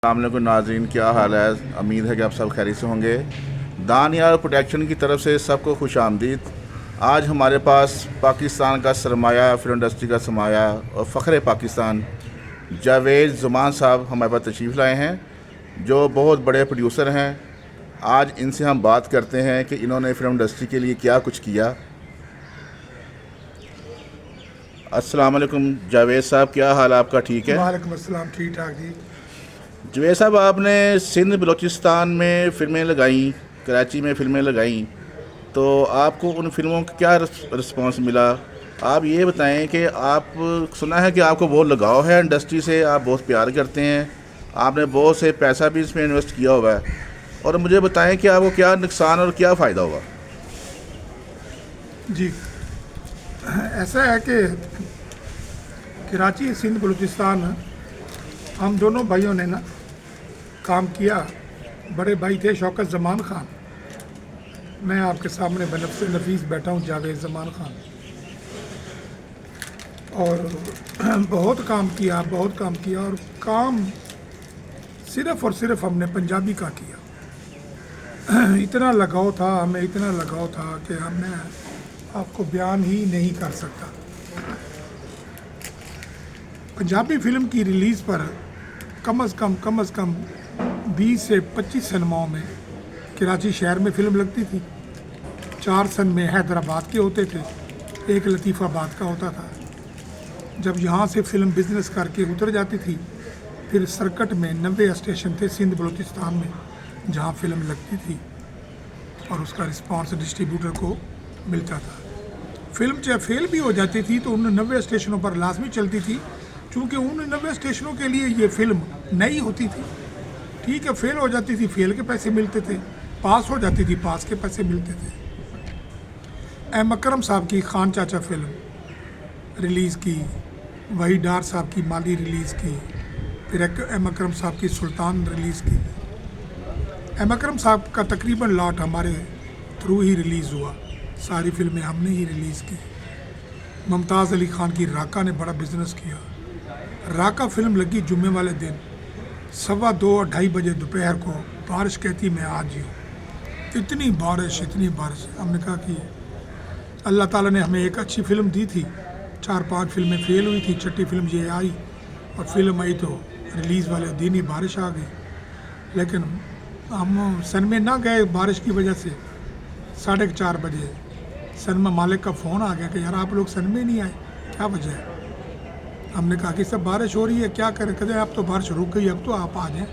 अस्सलामुअलैकुम नाज़रीन, क्या हाल है। उम्मीद है कि आप सब खैरियत से होंगे। दानियाल प्रोडक्शन की तरफ से सबको खुश आमदीद। आज हमारे पास पाकिस्तान का सरमाया, फिल्म इंडस्ट्री का सरमाया और फ़ख्र पाकिस्तान जावेद ज़मान साहब हमारे पास तशरीफ़ लाए हैं, जो बहुत बड़े प्रोड्यूसर हैं। आज इनसे हम बात करते हैं कि इन्होंने फिल्म इंडस्ट्री के लिए क्या कुछ किया। अस्सलाम वालेकुम जावेद साहब, क्या हाल आपका? ठीक है। वालेकुम अस्सलाम, ठीक ठाक जी। जावेद साहब, आपने सिंध बलूचिस्तान में फ़िल्में लगाई, कराची में फ़िल्में लगाई, तो आपको उन फिल्मों का क्या रिस्पांस मिला? आप ये बताएं कि आप, सुना है कि आपको बहुत लगाव है इंडस्ट्री से, आप बहुत प्यार करते हैं, आपने बहुत से पैसा भी इसमें इन्वेस्ट किया हुआ है, और मुझे बताएं कि आपको क्या नुकसान और क्या फ़ायदा हुआ। जी, ऐसा है कि कराची सिंध बलूचिस्तान हम दोनों भाइयों ने ना काम किया। बड़े भाई थे शौकत ज़मान ख़ान, मैं आपके सामने बनफ़ से नफीस बैठा हूँ जावेद ज़मान ख़ान। और बहुत काम किया और काम सिर्फ़ और सिर्फ हमने पंजाबी का किया। इतना लगाव था हमें, इतना लगाव था कि हमने आपको बयान ही नहीं कर सकता। पंजाबी फिल्म की रिलीज़ पर कम अज़ कम 20 से 25 सिनेमाओं में कराची शहर में फ़िल्म लगती थी। 4 सन में हैदराबाद के होते थे, एक लतीफ़ाबाद का होता था। जब यहाँ से फ़िल्म बिज़नेस करके उतर जाती थी, फिर सर्कट में 90 स्टेशन थे सिंध बलूचिस्तान में जहाँ फ़िल्म लगती थी, और उसका रिस्पांस डिस्ट्रीब्यूटर को मिलता था। फिल्म चाहे फेल भी हो जाती थी तो उन 90 स्टेशनों पर लाजमी चलती थी, क्योंकि उन 90 स्टेशनों के लिए ये फिल्म नई होती थी। ठीक है, फेल हो जाती थी, फेल के पैसे मिलते थे, पास हो जाती थी, पास के पैसे मिलते थे। एम अकरम साहब की खान चाचा फिल्म रिलीज़ की, वही डार साहब की माली रिलीज़ की, फिर एम अकरम साहब की सुल्तान रिलीज़ की। एम अकरम साहब का तकरीबन लॉट हमारे थ्रू ही रिलीज़ हुआ, सारी फिल्में हमने ही रिलीज़ की। मुमताज़ अली ख़ान की राका ने बड़ा बिजनेस किया। राका फिल्म लगी जुम्मे वाले दिन, 2:15-2:30 बजे दोपहर को, बारिश कहती मैं आज ही हूँ। इतनी बारिश। हमने कहा कि अल्लाह ताला ने हमें एक अच्छी फिल्म दी थी, 4-5 फिल्में फेल हुई थी, छठी फिल्म ये आई, और फिल्म आई तो रिलीज़ वाले दिन ही बारिश आ गई। लेकिन हम सिनेमा ना गए बारिश की वजह से। 4:30 बजे सिनेमा मालिक का फ़ोन आ गया कि यार आप लोग सिनेमा नहीं आए, क्या वजह है? हमने कहा कि सब बारिश हो रही है, क्या करें? कहते अब तो बारिश रुक गई, अब तो आप आ जाएं।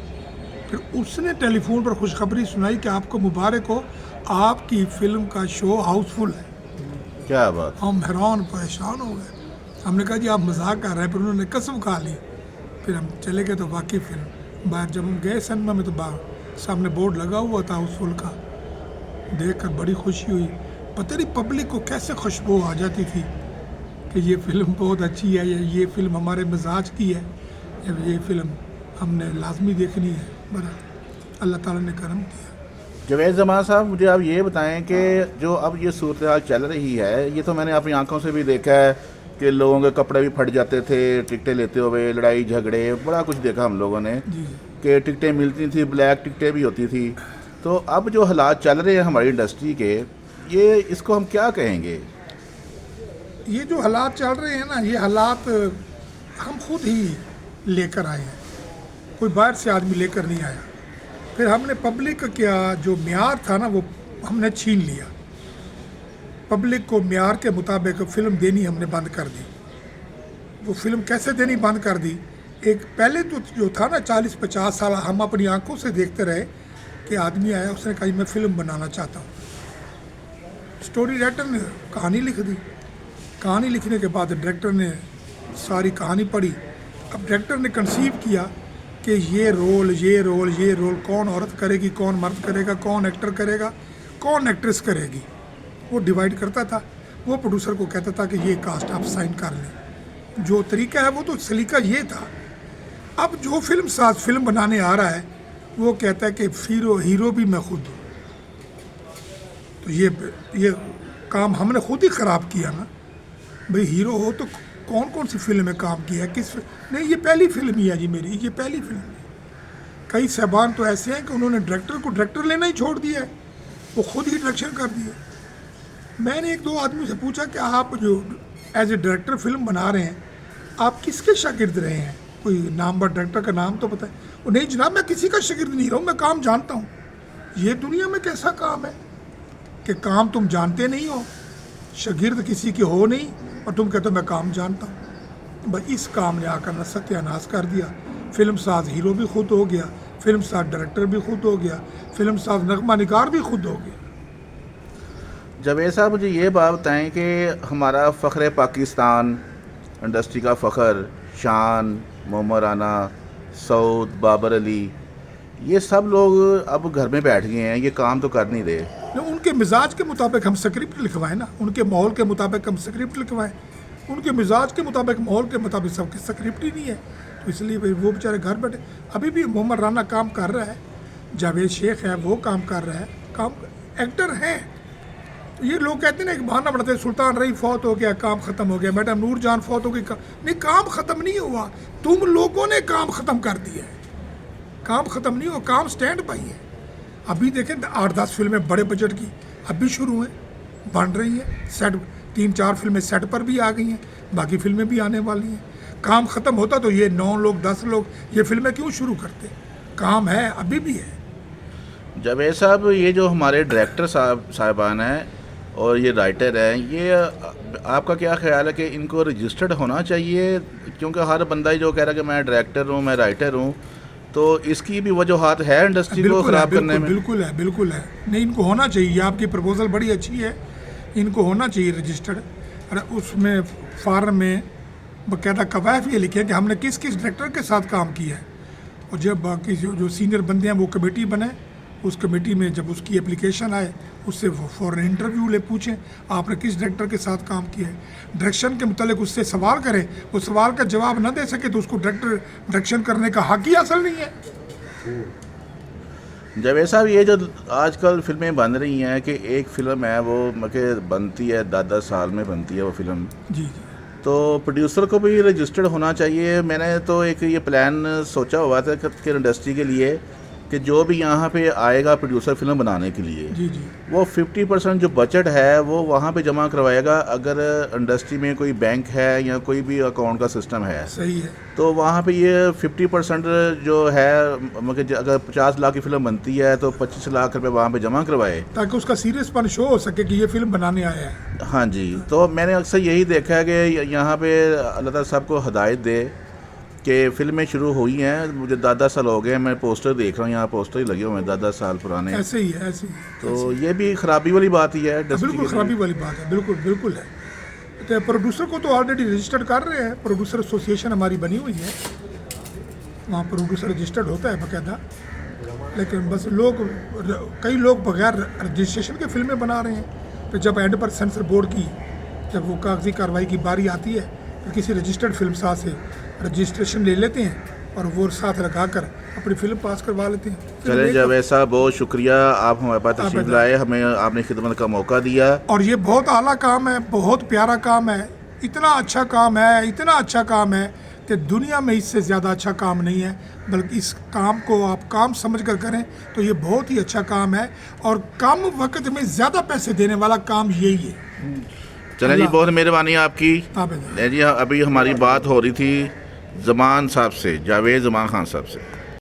फिर उसने टेलीफोन पर खुशखबरी सुनाई कि आपको मुबारक हो, आपकी फ़िल्म का शो हाउसफुल है। क्या बात। हम हैरान परेशान हो गए। हमने कहा जी आप मजाक कर रहे हैं, फिर उन्होंने कसम खा ली। फिर हम चले गए तो वाकई फिल्म बाहर, जब हम गए सिनेमा में तो बाहर सामने बोर्ड लगा हुआ था हाउसफुल का, देख कर बड़ी खुशी हुई। पता नहीं पब्लिक को कैसे खुशबू आ जाती थी कि ये फ़िल्म बहुत अच्छी है, ये फ़िल्म हमारे मिजाज की है, ये फ़िल्म हमने लाजमी देखनी है। बड़ा अल्लाह ताला ने करम किया। जावेद ज़मान साहब, मुझे आप ये बताएं कि जो अब ये सूरत हाल चल रही है, ये तो मैंने अपनी आंखों से भी देखा है कि लोगों के कपड़े भी फट जाते थे टिकटें लेते हुए, लड़ाई झगड़े, बड़ा कुछ देखा हम लोगों ने जी कि टिकटें मिलती थी, ब्लैक टिकटें भी होती थी। तो अब जो हालात चल रहे हैं हमारी इंडस्ट्री के, ये इसको हम क्या कहेंगे? ये जो हालात चल रहे हैं ना, ये हालात हम खुद ही लेकर आए हैं, कोई बाहर से आदमी लेकर नहीं आया। फिर हमने पब्लिक का जो म्यार था ना, वो हमने छीन लिया। पब्लिक को म्यार के मुताबिक फ़िल्म देनी हमने बंद कर दी। वो फिल्म कैसे देनी बंद कर दी? एक पहले तो जो था ना 40-50 साल हम अपनी आंखों से देखते रहे कि आदमी आया, उसने कहा मैं फ़िल्म बनाना चाहता हूँ। स्टोरी राइटर ने कहानी लिख दी। कहानी लिखने के बाद डायरेक्टर ने सारी कहानी पढ़ी। अब डायरेक्टर ने कंसीव किया कि ये रोल कौन औरत करेगी, कौन मर्द करेगा, कौन एक्टर करेगा, कौन एक्ट्रेस करेगी, वो डिवाइड करता था। वो प्रोड्यूसर को कहता था कि ये कास्ट आप साइन कर लें। जो तरीका है वो तो सलीका ये था। अब जो फिल्म साथ फिल्म बनाने आ रहा है वो कहता है कि हीरो भी मैं खुद हूँ। तो ये काम हमने खुद ही ख़राब किया ना भाई। हीरो हो तो कौन कौन सी फिल्म में काम किया है, नहीं ये पहली फिल्म ही है जी मेरी, ये पहली फिल्म है। कई साहबान तो ऐसे हैं कि उन्होंने डायरेक्टर को डायरेक्टर लेना ही छोड़ दिया है, वो खुद ही डायरेक्शन कर दिए। मैंने एक दो आदमी से पूछा कि आप जो एज ए डायरेक्टर फिल्म बना रहे हैं, आप किसके शागिर्द रहे हैं, कोई नामवर डायरेक्टर का नाम तो पता है? वो नहीं जनाब, मैं किसी का शागिर्द नहीं रहा हूँ, मैं काम जानता हूँ। ये दुनिया में कैसा काम है कि काम तुम जानते नहीं हो, शागिर्द किसी के हो नहीं, और तुम कहते हो मैं काम जानता हूँ। बस इस काम ने आकर न सत्यानाश कर दिया। फिल्म साज हीरो भी खुद हो गया, फिल्म साज डायरेक्टर भी खुद हो गया, फिल्म साज नगमा निगार भी खुद हो गया। जावेद साहब, मुझे ये बात बताएं कि हमारा फ़ख्र पाकिस्तान, इंडस्ट्री का फ़ख्र, शान, मोहम्मद राना, सऊद, बाबर अली, ये सब लोग अब घर में बैठ गए हैं, ये काम तो कर नहीं रहे। तो उनके मिजाज के मुताबिक हम स्क्रिप्ट लिखवाएं ना, उनके माहौल के मुताबिक हम स्क्रिप्ट लिखवाएं। उनके मिजाज के मुताबिक, माहौल के मुताबिक सबकी स्क्रिप्ट ही नहीं है, तो इसलिए भाई वो बेचारे घर बैठे। अभी भी मोहम्मद राना काम कर रहा है, जावेद शेख है वो काम कर रहा है, काम एक्टर हैं। तो ये लोग कहते हैं ना, एक बहाना बनाते हैं, सुल्तान रही फौत हो गया, काम ख़त्म हो गया, मैडम नूर जान फौत हो गई, नहीं, काम ख़त्म नहीं हुआ, तुम लोगों ने काम ख़त्म कर दिया है। काम ख़त्म नहीं हुआ, काम स्टैंड बाई है। अभी देखें 8-10 फिल्में बड़े बजट की अभी शुरू हैं, बन रही हैं, सेट 3-4 फिल्में सेट पर भी आ गई हैं, बाकी फिल्में भी आने वाली हैं। काम ख़त्म होता तो ये 9 लोग 10 लोग ये फिल्में क्यों शुरू करते? काम है, अभी भी है। जावेद साहब, ये जो हमारे डायरेक्टर साहबान हैं और ये राइटर हैं, ये आपका क्या ख्याल है कि इनको रजिस्टर्ड होना चाहिए? क्योंकि हर बंदा ही जो कह रहा है कि मैं डायरेक्टर हूँ, मैं राइटर हूँ, तो इसकी भी वजूहात है इंडस्ट्री को ख़राब करने में? बिल्कुल है, बिल्कुल है। नहीं, इनको होना चाहिए। आपकी प्रपोजल बड़ी अच्छी है, इनको होना चाहिए रजिस्टर्ड। और उसमें फार्म में बाकायदा कवायद ये लिखे कि हमने किस किस डायरेक्टर के साथ काम किया है, और जब बाकी जो सीनियर बंदे हैं वो कमेटी बने, उस कमेटी में जब उसकी एप्लीकेशन आए, उससे फ़ौरन इंटरव्यू ले, पूछें आपने किस डायरेक्टर के साथ काम किया है, डायरेक्शन के मुतालिक उससे सवाल करें। वो सवाल का जवाब ना दे सके तो उसको डायरेक्शन करने का हक ही हासिल नहीं है। जावेद साहब, ये जो आजकल फिल्में बन रही हैं कि एक फ़िल्म है वो बनती है 10-10 साल में बनती है वो फिल्म, जी जी, तो प्रोड्यूसर को भी रजिस्टर्ड होना चाहिए। मैंने तो एक ये प्लान सोचा हुआ था कि इंडस्ट्री के लिए कि जो भी यहाँ पे आएगा प्रोड्यूसर फिल्म बनाने के लिए, जी जी, वो 50% जो बजट है वो वहाँ पे जमा करवाएगा। अगर इंडस्ट्री में कोई बैंक है या कोई भी अकाउंट का सिस्टम है, सही है, तो वहाँ पे ये 50% जो है, मतलब अगर 50 लाख की फिल्म बनती है तो 25 लाख रुपए वहाँ पे जमा करवाए, ताकि उसका सीरियसपन शो हो सके कि ये फिल्म बनाने आया है। हाँ जी। तो मैंने अक्सर यही देखा है कि यहाँ पे अल्लाह ताला सबको हिदायत दे कि फिल्में शुरू हुई हैं। मुझे 10-10 साल हो गए, मैं पोस्टर देख रहा हूँ, यहाँ पोस्टर ही लगे हुए हैं 10-10 साल पुराने। ऐसे ही है, ऐसे ही है। तो ये भी खराबी वाली बात ही है इंडस्ट्री बिल्कुल के खराबी लिए। वाली बात है, बिल्कुल बिल्कुल है। तो प्रोड्यूसर को तो ऑलरेडी रजिस्टर्ड कर रहे हैं, प्रोड्यूसर एसोसिएशन हमारी बनी हुई है, वहाँ प्रोड्यूसर रजिस्टर्ड होता है बाकायदा। लेकिन बस कई लोग बगैर रजिस्ट्रेशन के फिल्में बना रहे हैं। तो जब एंड पर सेंसर बोर्ड की जब वो कागजी कार्रवाई की बारी आती है, तो किसी रजिस्टर्ड फिल्म साथ से रजिस्ट्रेशन ले लेते हैं और वो साथ लगा कर अपनी फिल्म पास करवा लेते हैं। चले जावेद साहब, बहुत शुक्रिया, आप हमारे पास तशरीफ लाए, हमें आपने खिदमत का मौका दिया। और ये बहुत आला काम है, बहुत प्यारा काम है, इतना अच्छा काम है, इतना अच्छा काम है कि दुनिया में इससे ज़्यादा अच्छा काम नहीं है। बल्कि इस काम को आप काम समझ कर करें तो ये बहुत ही अच्छा काम है, और कम वक्त में ज़्यादा पैसे देने वाला काम यही है। चलें जी, बहुत मेहरबानी आपकी। आबेद। जी, अभी हमारी बात हो रही थी ज़मान साहब से, जावेद ज़मान खान साहब से।